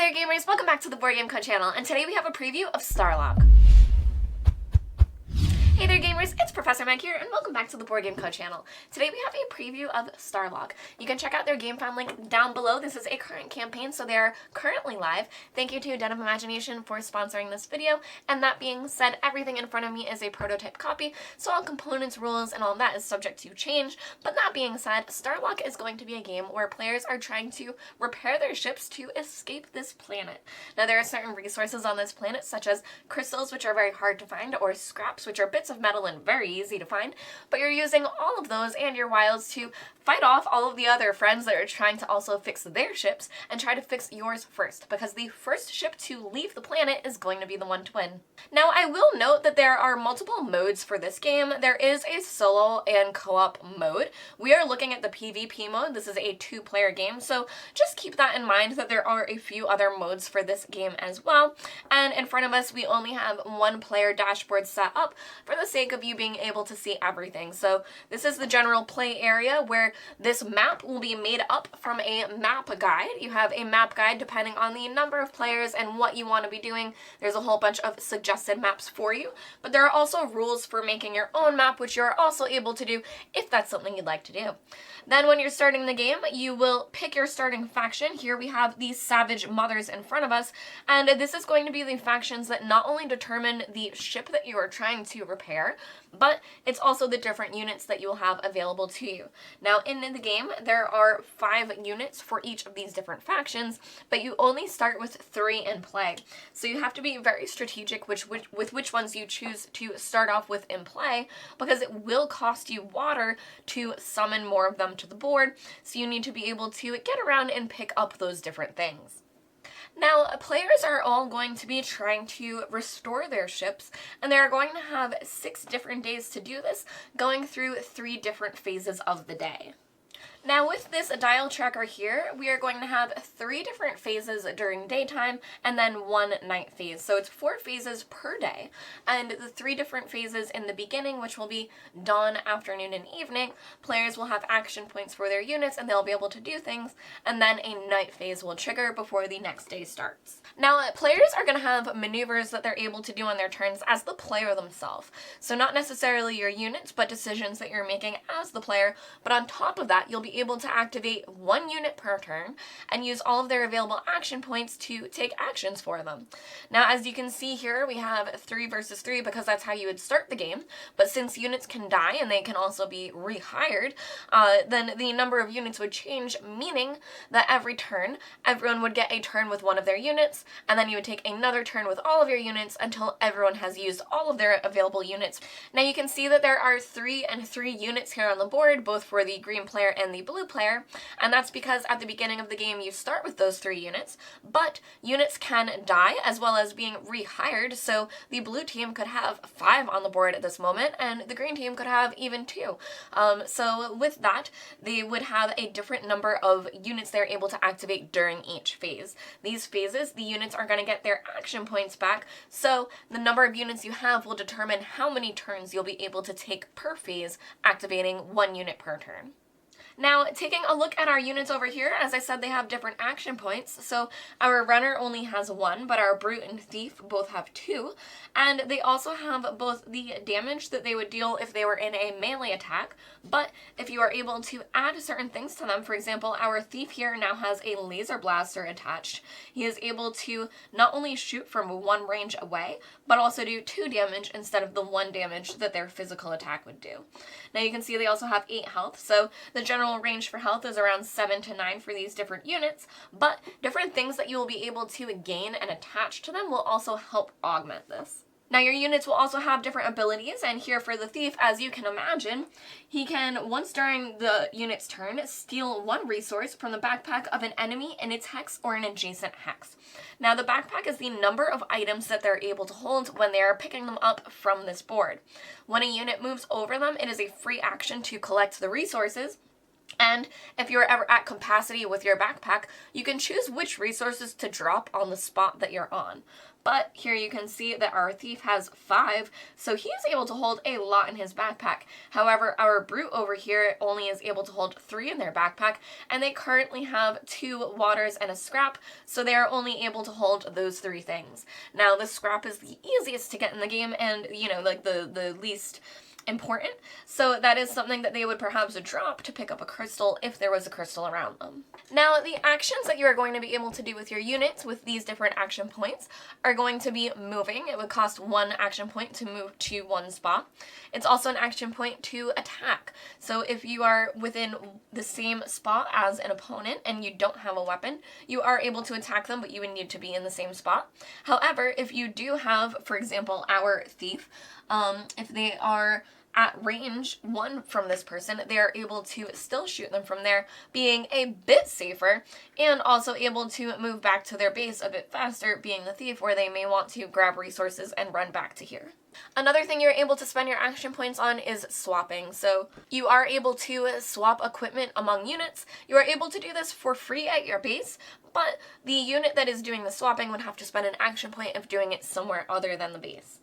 there gamers, welcome back to the Board Game Code channel, and today we have a preview of Starlock. Hey there gamers, it's Professor Meg here, and welcome back to the Board Game Code channel. Today we have a preview of Starlock. You can check out their GameFound link down below. This is a current campaign, so they are currently live. Thank you to Den of Imagination for sponsoring this video, and that being said, everything in front of me is a prototype copy, so all components, rules, and all that is subject to change. But that being said, Starlock is going to be a game where players are trying to repair their ships to escape this planet. Now there are certain resources on this planet, such as crystals, which are very hard to find, or scraps, which are bits of metal and very easy to find, but you're using all of those and your wilds to fight off all of the other friends that are trying to also fix their ships and try to fix yours first, because the first ship to leave the planet is going to be the one to win. Now I will note that there are multiple modes for this game. There is a solo and co-op mode. We are looking at the PvP mode. This is a 2-player game, so just keep that in mind that there are a few other modes for this game as well. And in front of us we only have 1-player dashboard set up for the sake of you being able to see everything. So this is the general play area where this map will be made up from a map guide. You have a map guide depending on the number of players and what you want to be doing. There's a whole bunch of suggested maps for you, but there are also rules for making your own map, which you're also able to do if that's something you'd like to do. Then when you're starting the game, you will pick your starting faction. Here we have these Savage Mothers in front of us, and this is going to be the factions that not only determine the ship that you are trying to repair, but it's also the different units that you will have available to you. Now in the game, there are 5 units for each of these different factions, but you only start with 3 in play. So you have to be very strategic with which ones you choose to start off with in play, because it will cost you water to summon more of them to the board, so you need to be able to get around and pick up those different things. Now, players are all going to be trying to restore their ships, and they are going to have 6 different days to do this, going through 3 different phases of the day. Now with this dial tracker here, we are going to have 3 different phases during daytime and then 1 night phase. So it's 4 phases per day, and the 3 different phases in the beginning, which will be dawn, afternoon, and evening, players will have action points for their units and they'll be able to do things, and then a night phase will trigger before the next day starts. Now players are going to have maneuvers that they're able to do on their turns as the player themselves. So not necessarily your units, but decisions that you're making as the player, but on top of that, you'll be able to activate 1 unit per turn and use all of their available action points to take actions for them. Now as you can see here, we have 3 versus 3 because that's how you would start the game, but since units can die and they can also be rehired, then the number of units would change, meaning that every turn everyone would get a turn with one of their units, and then you would take another turn with all of your units until everyone has used all of their available units. Now you can see that there are 3 and 3 units here on the board, both for the green player and the blue player, and that's because at the beginning of the game you start with those 3 units, but units can die as well as being rehired, so the blue team could have 5 on the board at this moment, and the green team could have even 2. So with that, they would have a different number of units they're able to activate during each phase. These phases, the units are going to get their action points back, so the number of units you have will determine how many turns you'll be able to take per phase, activating 1 unit per turn. Now, taking a look at our units over here, as I said, they have different action points. So our runner only has 1, but our brute and thief both have 2. And they also have both the damage that they would deal if they were in a melee attack, but if you are able to add certain things to them, for example, our thief here now has a laser blaster attached. He is able to not only shoot from 1 range away, but also do 2 damage instead of the 1 damage that their physical attack would do. Now you can see they also have 8 health, so the general range for health is around 7 to 9 for these different units, but different things that you will be able to gain and attach to them will also help augment this. Now your units will also have different abilities, and here for the thief, as you can imagine, he can, once during the unit's turn, steal 1 resource from the backpack of an enemy in its hex or an adjacent hex. Now the backpack is the number of items that they're able to hold when they are picking them up from this board. When a unit moves over them, it is a free action to collect the resources, And if you're ever at capacity with your backpack, you can choose which resources to drop on the spot that you're on. But here you can see that our thief has 5, so he is able to hold a lot in his backpack. However, our brute over here only is able to hold 3 in their backpack, and they currently have 2 waters and a scrap, so they are only able to hold those 3 things. Now, the scrap is the easiest to get in the game and, you know, like the least important, so that is something that they would perhaps drop to pick up a crystal if there was a crystal around them. Now, the actions that you are going to be able to do with your units with these different action points are going to be moving. It would cost 1 action point to move to one spot. It's also an action point to attack. So if you are within the same spot as an opponent and you don't have a weapon, you are able to attack them, but you would need to be in the same spot. However, if you do have, for example, our thief, if they are at range 1 from this person, they are able to still shoot them from there, being a bit safer, and also able to move back to their base a bit faster, being the thief, where they may want to grab resources and run back to here. Another thing you're able to spend your action points on is swapping. So you are able to swap equipment among units. You are able to do this for free at your base, but the unit that is doing the swapping would have to spend an action point of doing it somewhere other than the base.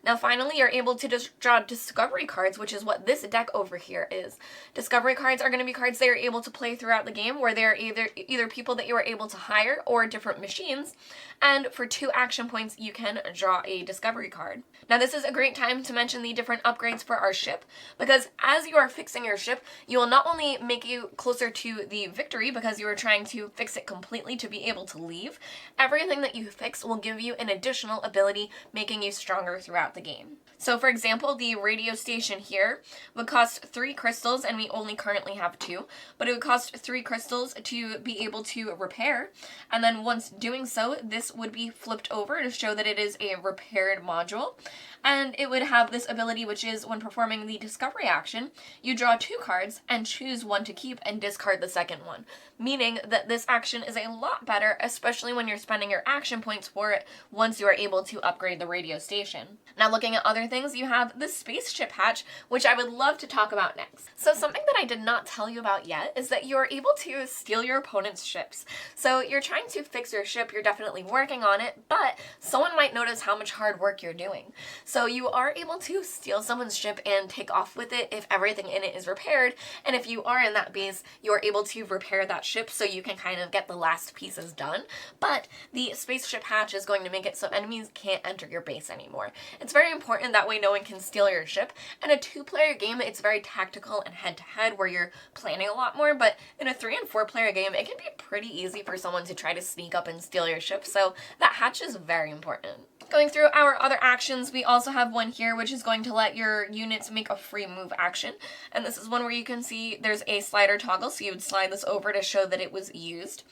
Now finally, you're able to just draw discovery cards, which is what this deck over here is. Discovery cards are going to be cards that are able to play throughout the game, where they're either people that you are able to hire or different machines, and for 2 action points you can draw a discovery card. Now this is a great time to mention the different upgrades for our ship, because as you are fixing your ship, you will not only make you closer to the victory because you are trying to fix it completely to be able to leave, everything that you fix will give you an additional ability, making you stronger throughout the game. So for example, the radio station here would cost 3 crystals, and we only currently have 2, but it would cost 3 crystals to be able to repair, and then once doing so, this would be flipped over to show that it is a repaired module, and it would have this ability, which is when performing the discovery action, you draw 2 cards and choose one to keep and discard the second one, meaning that this action is a lot better, especially when you're spending your action points for it once you are able to upgrade the radio station. Now looking at other things, you have the spaceship hatch, which I would love to talk about next. So something that I did not tell you about yet is that you're able to steal your opponent's ships. So you're trying to fix your ship, you're definitely working on it, but someone might notice how much hard work you're doing. So you are able to steal someone's ship and take off with it if everything in it is repaired, and if you are in that base, you're able to repair that ship so you can kind of get the last pieces done. But the spaceship hatch is going to make it so enemies can't enter your base anymore. It's very important, that way no one can steal your ship. In a 2-player game, it's very tactical and head-to-head where you're planning a lot more, but in a 3- and 4-player game, it can be pretty easy for someone to try to sneak up and steal your ship, so that hatch is very important. Going through our other actions, we also have one here which is going to let your units make a free move action, and this is one where you can see there's a slider toggle, so you would slide this over to show that it was used.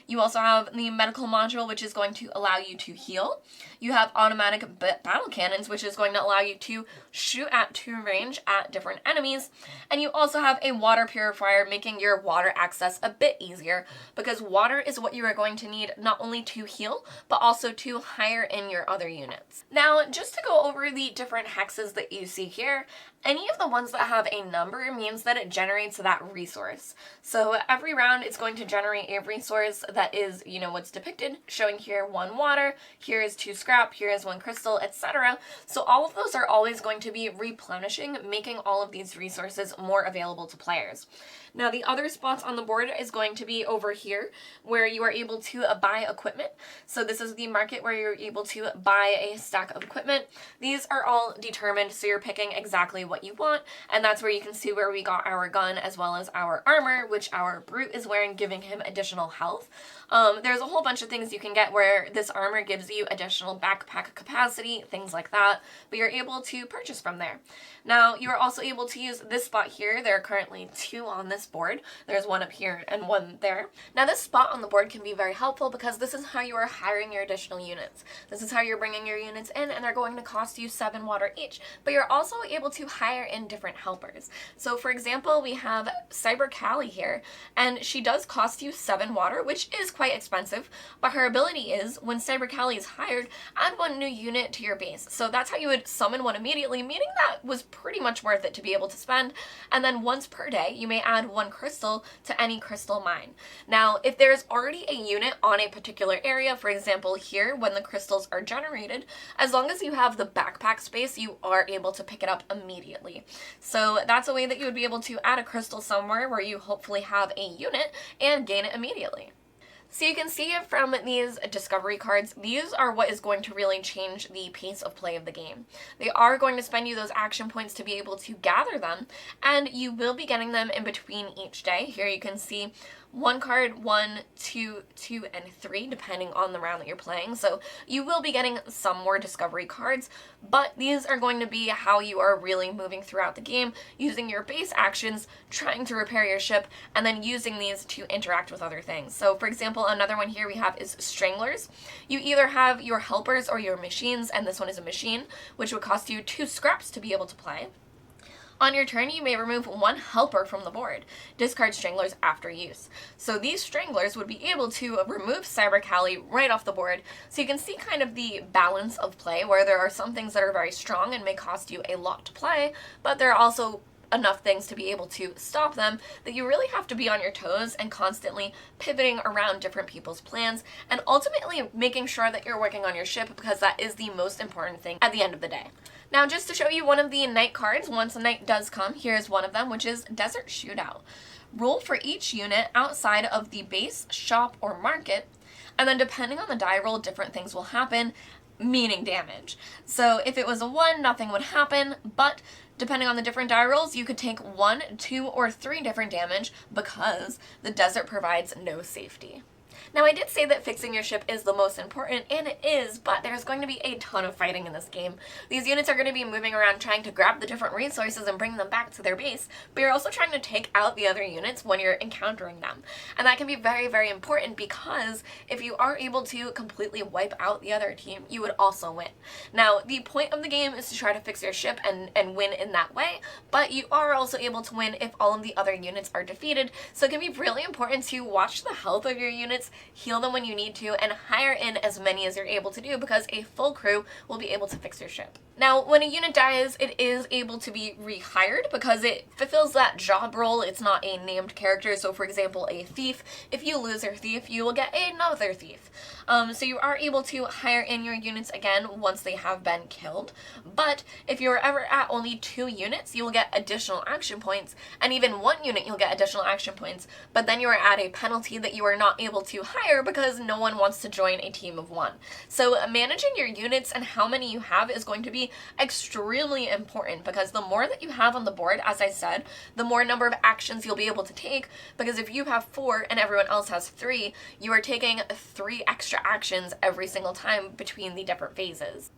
You also have the medical module, which is going to allow you to heal. You have automatic battle cannons, which is going to allow you to shoot at 2 range at different enemies. And you also have a water purifier, making your water access a bit easier, because water is what you are going to need not only to heal, but also to hire in your other units. Now, just to go over the different hexes that you see here, any of the ones that have a number means that it generates that resource. So every round it's going to generate a resource that is, you know, what's depicted, showing here 1 water, here is 2 scrap, here is 1 crystal, etc. So all of those are always going to be replenishing, making all of these resources more available to players. Now the other spots on the board is going to be over here, where you are able to buy equipment. So this is the market where you're able to buy a stack of equipment. These are all determined, so you're picking exactly what you want, and that's where you can see where we got our gun as well as our armor, which our brute is wearing, giving him additional health. There's a whole bunch of things you can get where this armor gives you additional backpack capacity, things like that, but you're able to purchase from there. Now, you are also able to use this spot here. There are currently 2 on this board. There's 1 up here and 1 there. Now, this spot on the board can be very helpful because this is how you are hiring your additional units. This is how you're bringing your units in, and they're going to cost you 7 water each, but you're also able to hire in different helpers. So, for example, we have Cyber Callie here, and she does cost you 7 water, which is quite expensive, but her ability is, when Cyber Callie is hired, add 1 new unit to your base. So that's how you would summon 1 immediately, meaning that was pretty much worth it to be able to spend, and then once per day, you may add 1 crystal to any crystal mine. Now, if there's already a unit on a particular area, for example here, when the crystals are generated, as long as you have the backpack space, you are able to pick it up immediately. So that's a way that you would be able to add a crystal somewhere where you hopefully have a unit and gain it immediately. So you can see from these discovery cards, these are what is going to really change the pace of play of the game. They are going to spend you those action points to be able to gather them, and you will be getting them in between each day. Here you can see 1 card, 1, 2, 2, and 3, depending on the round that you're playing. So you will be getting some more discovery cards, but these are going to be how you are really moving throughout the game, using your base actions, trying to repair your ship, and then using these to interact with other things. So for example, another one here we have is stranglers. You either have your helpers or your machines, and this one is a machine, which would cost you 2 scraps to be able to play. On your turn, you may remove 1 helper from the board. Discard stranglers after use. So these stranglers would be able to remove Cyber Cali right off the board. So you can see kind of the balance of play, where there are some things that are very strong and may cost you a lot to play, but there are also enough things to be able to stop them that you really have to be on your toes and constantly pivoting around different people's plans and ultimately making sure that you're working on your ship, because that is the most important thing at the end of the day. Now, just to show you one of the night cards, once a night does come, here's one of them, which is Desert Shootout. Roll for each unit outside of the base, shop, or market, and then depending on the die roll, different things will happen, meaning damage. So if it was a 1, nothing would happen, but depending on the different die rolls, you could take 1, 2, or 3 different damage because the desert provides no safety. Now, I did say that fixing your ship is the most important, and it is, but there's going to be a ton of fighting in this game. These units are going to be moving around trying to grab the different resources and bring them back to their base, but you're also trying to take out the other units when you're encountering them. And that can be very, very important, because if you are able to completely wipe out the other team, you would also win. Now, the point of the game is to try to fix your ship and win in that way, but you are also able to win if all of the other units are defeated, so it can be really important to watch the health of your units, heal them when you need to, and hire in as many as you're able to do, because a full crew will be able to fix your ship. Now, when a unit dies, it is able to be rehired because it fulfills that job role. It's not a named character. So for example, a thief, if you lose your thief, you will get another thief. So you are able to hire in your units again once they have been killed. But if you're ever at only 2 units, you will get additional action points, and even 1 unit you'll get additional action points, but then you are at a penalty that you are not able to hire because no one wants to join a team of 1. So managing your units and how many you have is going to be extremely important, because the more that you have on the board, as I said, the more number of actions you'll be able to take, because if you have 4 and everyone else has 3, you are taking 3 extra actions every single time between the different phases.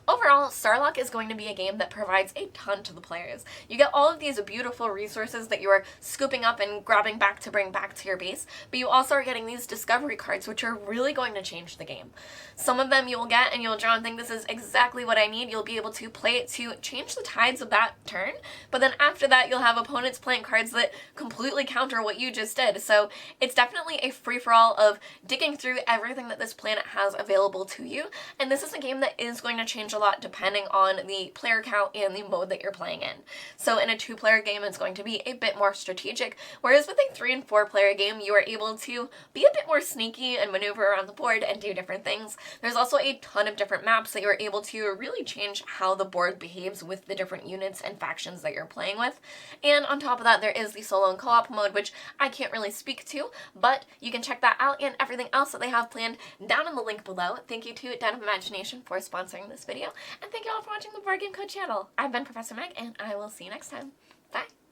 Overall, Starlock is going to be a game that provides a ton to the players. You get all of these beautiful resources that you are scooping up and grabbing back to bring back to your base, but you also are getting these discovery cards, which are really going to change the game. Some of them you will get and you'll draw and think, this is exactly what I need. You'll be able to play it to change the tides of that turn, but then after that you'll have opponents playing cards that completely counter what you just did. So it's definitely a free-for-all of digging through everything that this planet has available to you, and this is a game that is going to change a lot depending on the player count and the mode that you're playing in. So in a 2-player game, it's going to be a bit more strategic, whereas with a 3- and 4-player game, you are able to be a bit more sneaky and maneuver around the board and do different things. There's also a ton of different maps that you're able to really change how the board behaves with the different units and factions that you're playing with. And on top of that, there is the solo and co-op mode, which I can't really speak to, but you can check that out and everything else that they have planned down in the link below. Thank you to Den of Imagination for sponsoring this video, and thank you all for watching the Board Game Code channel. I've been Professor Meg, and I will see you next time. Bye!